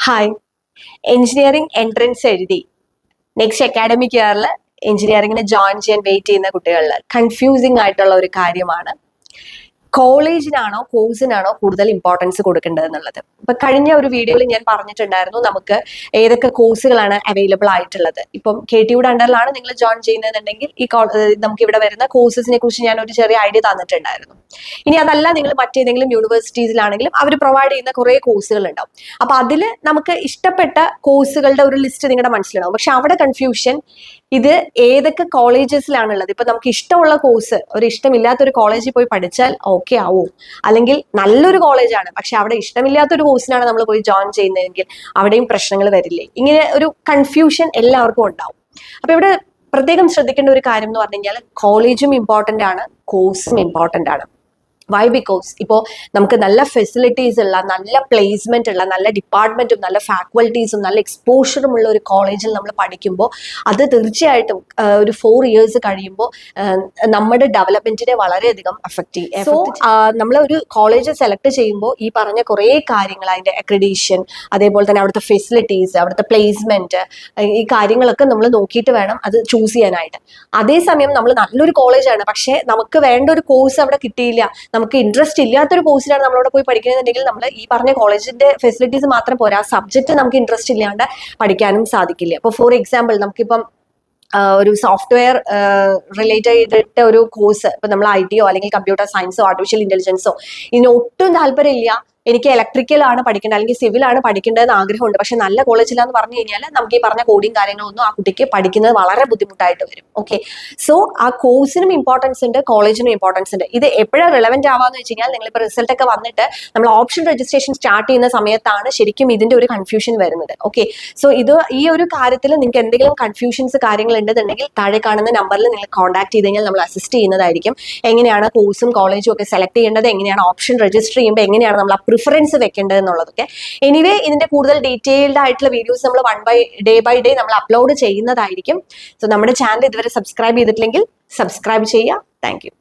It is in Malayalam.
ഹായ്. എഞ്ചിനീയറിംഗ് എൻട്രൻസ് എഴുതി നെക്സ്റ്റ് അക്കാഡമിക് ഇയറിൽ എഞ്ചിനീയറിംഗിന് ജോയിൻ ചെയ്യാൻ വെയിറ്റ് ചെയ്യുന്ന കുട്ടികളിൽ കൺഫ്യൂസിംഗ് ആയിട്ടുള്ള ഒരു കാര്യമാണ് കോളേജിനാണോ കോഴ്സിനാണോ കൂടുതൽ ഇമ്പോർട്ടൻസ് കൊടുക്കേണ്ടത് എന്നുള്ളത്. ഇപ്പൊ കഴിഞ്ഞ ഒരു വീഡിയോയിൽ ഞാൻ പറഞ്ഞിട്ടുണ്ടായിരുന്നു നമുക്ക് ഏതൊക്കെ കോഴ്സുകളാണ് അവൈലബിൾ ആയിട്ടുള്ളത്. ഇപ്പം KTUയുടെ അണ്ടറിലാണ് നിങ്ങൾ ജോയിൻ ചെയ്യുന്നതെന്നുണ്ടെങ്കിൽ നമുക്ക് ഇവിടെ വരുന്ന കോഴ്സസിനെ കുറിച്ച് ഞാൻ ഒരു ചെറിയ ഐഡിയ തന്നിട്ടുണ്ടായിരുന്നു. ഇനി അതല്ല, നിങ്ങൾ മറ്റേതെങ്കിലും യൂണിവേഴ്സിറ്റീസിലാണെങ്കിലും അവർ പ്രൊവൈഡ് ചെയ്യുന്ന കുറേ കോഴ്സുകൾ ഉണ്ടാവും. അപ്പൊ അതിൽ നമുക്ക് ഇഷ്ടപ്പെട്ട കോഴ്സുകളുടെ ഒരു ലിസ്റ്റ് നിങ്ങളുടെ മനസ്സിലുണ്ടാവും. പക്ഷെ അവിടെ കൺഫ്യൂഷൻ, ഇത് ഏതൊക്കെ കോളേജസിലാണുള്ളത്. ഇപ്പൊ നമുക്ക് ഇഷ്ടമുള്ള കോഴ്സ് ഒരു ഇഷ്ടമില്ലാത്തൊരു കോളേജിൽ പോയി പഠിച്ചാൽ ഓക്കെ ആവും, അല്ലെങ്കിൽ നല്ലൊരു കോളേജാണ് പക്ഷെ അവിടെ ഇഷ്ടമില്ലാത്തൊരു കോഴ്സിനാണ് നമ്മൾ പോയി ജോയിൻ ചെയ്യുന്നതെങ്കിൽ അവിടെയും പ്രശ്നങ്ങൾ വരില്ലേ? ഇങ്ങനെ ഒരു കൺഫ്യൂഷൻ എല്ലാവർക്കും ഉണ്ടാവും. അപ്പൊ ഇവിടെ പ്രത്യേകം ശ്രദ്ധിക്കേണ്ട ഒരു കാര്യം എന്ന് പറഞ്ഞു കഴിഞ്ഞാൽ കോളേജും ഇമ്പോർട്ടൻ്റ് ആണ്, കോഴ്സും ഇമ്പോർട്ടൻ്റ് ആണ്. വൈ? ബിക്കോസ് ഇപ്പോൾ നമുക്ക് നല്ല ഫെസിലിറ്റീസ് ഉള്ള, നല്ല പ്ലേസ്മെന്റ് ഉള്ള, നല്ല ഡിപ്പാർട്ട്മെന്റും നല്ല ഫാക്കൽറ്റീസും നല്ല എക്സ്പോഷറും ഉള്ള ഒരു കോളേജിൽ നമ്മൾ പഠിക്കുമ്പോൾ അത് തീർച്ചയായിട്ടും ഒരു 4 years കഴിയുമ്പോൾ നമ്മുടെ ഡെവലപ്മെന്റിനെ വളരെയധികം അഫക്റ്റ് ചെയ്യും. സോ നമ്മൾ ഒരു കോളേജ് സെലക്ട് ചെയ്യുമ്പോൾ ഈ പറഞ്ഞ കുറേ കാര്യങ്ങൾ, അതിന്റെ അക്രഡിറ്റേഷൻ, അതേപോലെ തന്നെ അവിടുത്തെ ഫെസിലിറ്റീസ്, അവിടുത്തെ പ്ലേസ്മെന്റ്, ഈ കാര്യങ്ങളൊക്കെ നമ്മൾ നോക്കിയിട്ട് വേണം അത് ചൂസ് ചെയ്യാനായിട്ട്. അതേസമയം നമ്മൾ നല്ലൊരു കോളേജാണ് പക്ഷെ നമുക്ക് വേണ്ട ഒരു കോഴ്സ് അവിടെ കിട്ടിയില്ല, നമുക്ക് ഇൻട്രസ്റ്റ് ഇല്ലാത്തൊരു കോഴ്സിലാണ് നമ്മളവിടെ പോയി പഠിക്കുന്നതെങ്കിൽ നമ്മൾ ഈ പറഞ്ഞ കോളേജിന്റെ ഫെസിലിറ്റീസ് മാത്രം പോരാ, സബ്ജക്റ്റ് നമുക്ക് ഇൻട്രസ്റ്റ് ഇല്ലാണ്ട് പഠിക്കാനും സാധിക്കില്ല. അപ്പോൾ ഫോർ എക്സാമ്പിൾ നമുക്കിപ്പം ഒരു സോഫ്റ്റ്വെയർ റിലേറ്റഡ് ചെയ്തിട്ട് ഒരു കോഴ്സ്, ഇപ്പൊ നമ്മൾ IT അല്ലെങ്കിൽ കമ്പ്യൂട്ടർ സയൻസോ ആർട്ടിഫിഷ്യൽ ഇന്റലിജൻസോ ഇതിന് ഒട്ടും താല്പര്യമില്ല, എനിക്ക് ഇലക്ട്രിക്കൽ ആണ് പഠിക്കേണ്ടത് അല്ലെങ്കിൽ സിവിൽ ആണ് പഠിക്കേണ്ടതെന്ന് ആഗ്രഹമുണ്ട്, പക്ഷെ നല്ല കോളേജിലാന്ന് പറഞ്ഞു കഴിഞ്ഞാൽ നമുക്ക് ഈ പറഞ്ഞ കോഡിങ് കാര്യങ്ങളൊന്നും ആ കുട്ടിക്ക് പഠിക്കുന്നത് വളരെ ബുദ്ധിമുട്ടായിട്ട് വരും. ഓക്കെ, സോ ആ കോഴ്സിനും ഇമ്പോർട്ടൻസ് ഉണ്ട്, കോളേജിനും ഇമ്പോർട്ടൻസ് ഉണ്ട്. ഇത് എപ്പോഴാണ് റിലവന്റ് ആവാന്ന് വെച്ച് കഴിഞ്ഞാൽ നിങ്ങളിപ്പോൾ റിസൾട്ട് ഒക്കെ വന്നിട്ട് നമ്മൾ ഓപ്ഷൻ രജിസ്ട്രേഷൻ സ്റ്റാർട്ട് ചെയ്യുന്ന സമയത്താണ് ശരിക്കും ഇതിന്റെ ഒരു കൺഫ്യൂഷൻ വരുന്നത്. ഓക്കെ, സോ ഈ ഒരു കാര്യത്തിൽ നിങ്ങൾക്ക് എന്തെങ്കിലും കൺഫ്യൂഷൻസ് കാര്യങ്ങൾ ഉണ്ടെന്നുണ്ടെങ്കിൽ താഴെ കാണുന്ന നമ്പറിൽ നിങ്ങൾ കോൺടാക്ട് ചെയ്ത് കഴിഞ്ഞാൽ നമ്മൾ അസിസ്റ്റ് ചെയ്യുന്നതായിരിക്കും. എങ്ങനെയാണ് കോഴ്സും കോളേജും ഒക്കെ സെലക്ട് ചെയ്യേണ്ടത്, എങ്ങനെയാണ് ഓപ്ഷൻ രജിസ്റ്റർ ചെയ്യുമ്പോൾ എങ്ങനെയാണ് നമ്മൾ പ്രിഫറൻസ് വെക്കേണ്ടത് എന്നുള്ളതൊക്കെ. എനിവേ ഇതിന്റെ കൂടുതൽ ഡീറ്റെയിൽഡ് ആയിട്ടുള്ള വീഡിയോസ് നമ്മൾ ഡേ ബൈ ഡേ നമ്മൾ അപ്ലോഡ് ചെയ്യുന്നതായിരിക്കും. സോ നമ്മുടെ ചാനൽ ഇതുവരെ സബ്സ്ക്രൈബ് ചെയ്തിട്ടില്ലെങ്കിൽ സബ്സ്ക്രൈബ് ചെയ്യുക. Thank you.